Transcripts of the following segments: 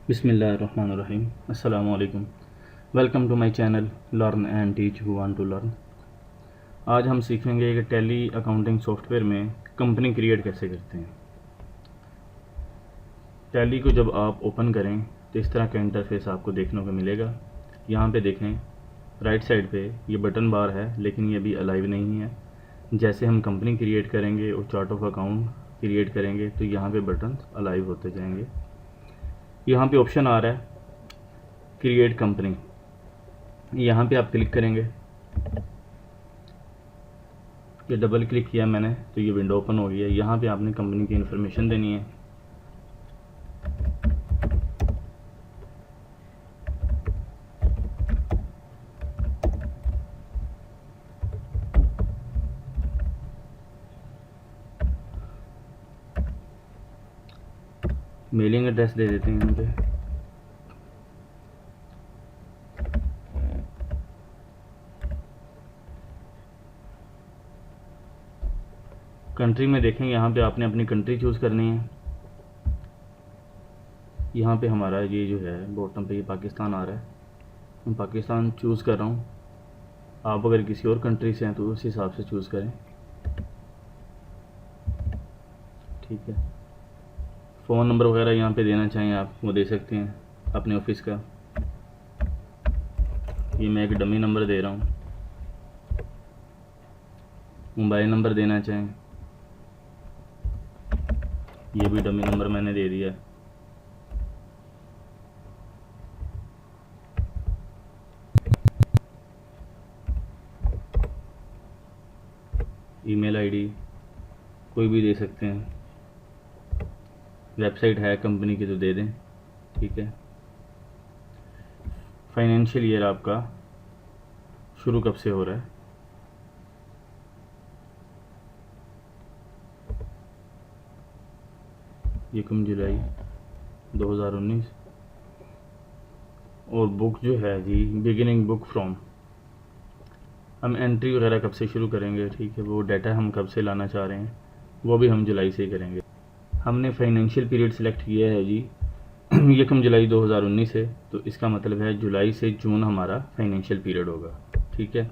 बिस्मिल्लाहिर्रहमानिर्रहीम। अस्सलामु अलैकुम। Welcome to my channel learn and teach who want to learn. आज हम सीखेंगे कि टैली अकाउंटिंग सॉफ्टवेयर में कंपनी क्रिएट कैसे करते हैं। टैली को जब आप ओपन करें तो इस तरह का इंटरफेस आपको देखने को मिलेगा। यहाँ पे देखें राइट साइड पे ये बटन बार है, लेकिन ये अभी अलाइव नहीं है। जैसे हम कंपनी क्रिएट करेंगे और चार्ट ऑफ अकाउंट क्रिएट करेंगे तो यहाँ पे बटन अलाइव होते जाएंगे। यहाँ पे ऑप्शन आ रहा है क्रिएट कंपनी, यहाँ पे आप क्लिक करेंगे। ये डबल क्लिक किया मैंने तो ये विंडो ओपन हो गई है। यहाँ पे आपने कंपनी की इन्फॉर्मेशन देनी है। मेलिंग एड्रेस दे देते हैं यहाँ पे। कंट्री में देखें, यहाँ पे आपने अपनी कंट्री चूज़ करनी है। यहाँ पे हमारा ये जो है बॉटम पे ये पाकिस्तान आ रहा है, मैं पाकिस्तान चूज़ कर रहा हूँ। आप अगर किसी और कंट्री से हैं तो उस हिसाब से चूज़ करें, ठीक है। फ़ोन नंबर वगैरह यहाँ पे देना चाहें आप वो दे सकते हैं अपने ऑफिस का। ये मैं एक डमी नंबर दे रहा हूँ। मोबाइल नंबर देना चाहें, ये भी डमी नंबर मैंने दे दिया। ईमेल आईडी कोई भी दे सकते हैं। वेबसाइट है कंपनी की तो दे दें, ठीक है। फाइनेंशियल ईयर आपका शुरू कब से हो रहा है, ये 1 जुलाई 2019। और बुक जो है जी बिगिनिंग बुक फ्रॉम, हम एंट्री वगैरह कब से शुरू करेंगे, ठीक है। वो डाटा हम कब से लाना चाह रहे हैं वो भी हम जुलाई से ही करेंगे। हमने फाइनेंशियल पीरियड सिलेक्ट किया है जी 1 जुलाई 2019 है, तो इसका मतलब है जुलाई से जून हमारा फाइनेंशियल पीरियड होगा, ठीक है।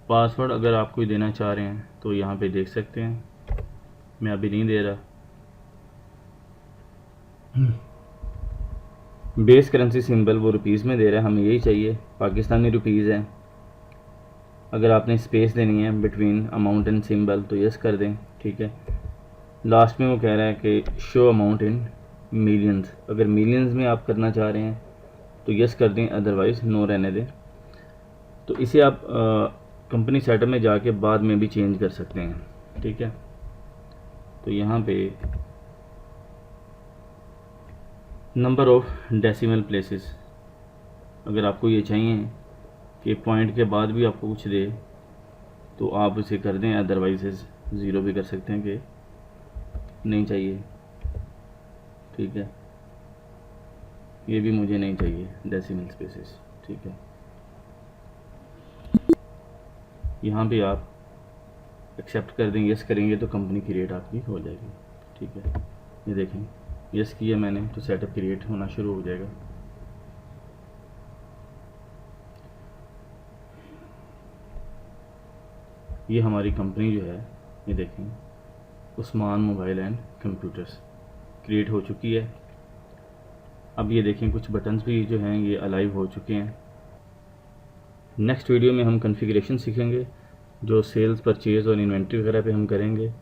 पासवर्ड अगर आप कोई देना चाह रहे हैं तो यहाँ पे देख सकते हैं, मैं अभी नहीं दे रहा। बेस करेंसी सिंबल वो रुपीज़ में दे रहा है, हमें यही चाहिए, पाकिस्तानी रुपीज़ है। अगर आपने स्पेस देनी है बिटवीन अमाउंट एंड सिंबल तो यस कर दें, ठीक है। लास्ट में वो कह रहा है कि शो अमाउंट इन मिलियंस, अगर मिलियंस में आप करना चाह रहे हैं तो यस कर दें, अदरवाइज़ नो रहने दें। तो इसे आप कंपनी सेटअप में जाके बाद में भी चेंज कर सकते हैं, ठीक है। तो यहाँ पे नंबर ऑफ डेसिमल प्लेसेस, अगर आपको ये चाहिए कि पॉइंट के बाद भी आपको कुछ दे तो आप इसे कर दें, अदरवाइज ज़ीरो भी कर सकते हैं कि नहीं चाहिए, ठीक है। ये भी मुझे नहीं चाहिए डेसिमल स्पेसेस, ठीक है। यहाँ पे आप एक्सेप्ट कर दें, यस करेंगे तो कंपनी क्रिएट आपकी हो जाएगी, ठीक है। ये देखें यस किया मैंने तो सेटअप क्रिएट होना शुरू हो जाएगा। ये हमारी कंपनी जो है ये देखें Usman mobile and computers create हो चुकी है। अब ये देखें कुछ बटन्स भी जो हैं ये अलाइव हो चुके हैं। नेक्स्ट वीडियो में हम कॉन्फ़िगरेशन सीखेंगे जो सेल्स परचेज़ और इन्वेंट्री वगैरह पे हम करेंगे,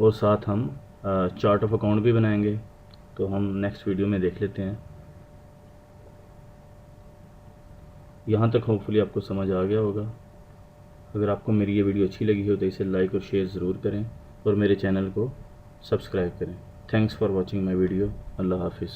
और साथ हम चार्ट ऑफ अकाउंट भी बनाएंगे। तो हम नेक्स्ट वीडियो में देख लेते हैं। यहाँ तक होपफुली आपको समझ आ गया होगा। अगर आपको मेरी ये वीडियो अच्छी लगी हो तो इसे लाइक और शेयर ज़रूर करें और मेरे चैनल को सब्सक्राइब करें। Thanks for watching my video. Allah हाफिज़।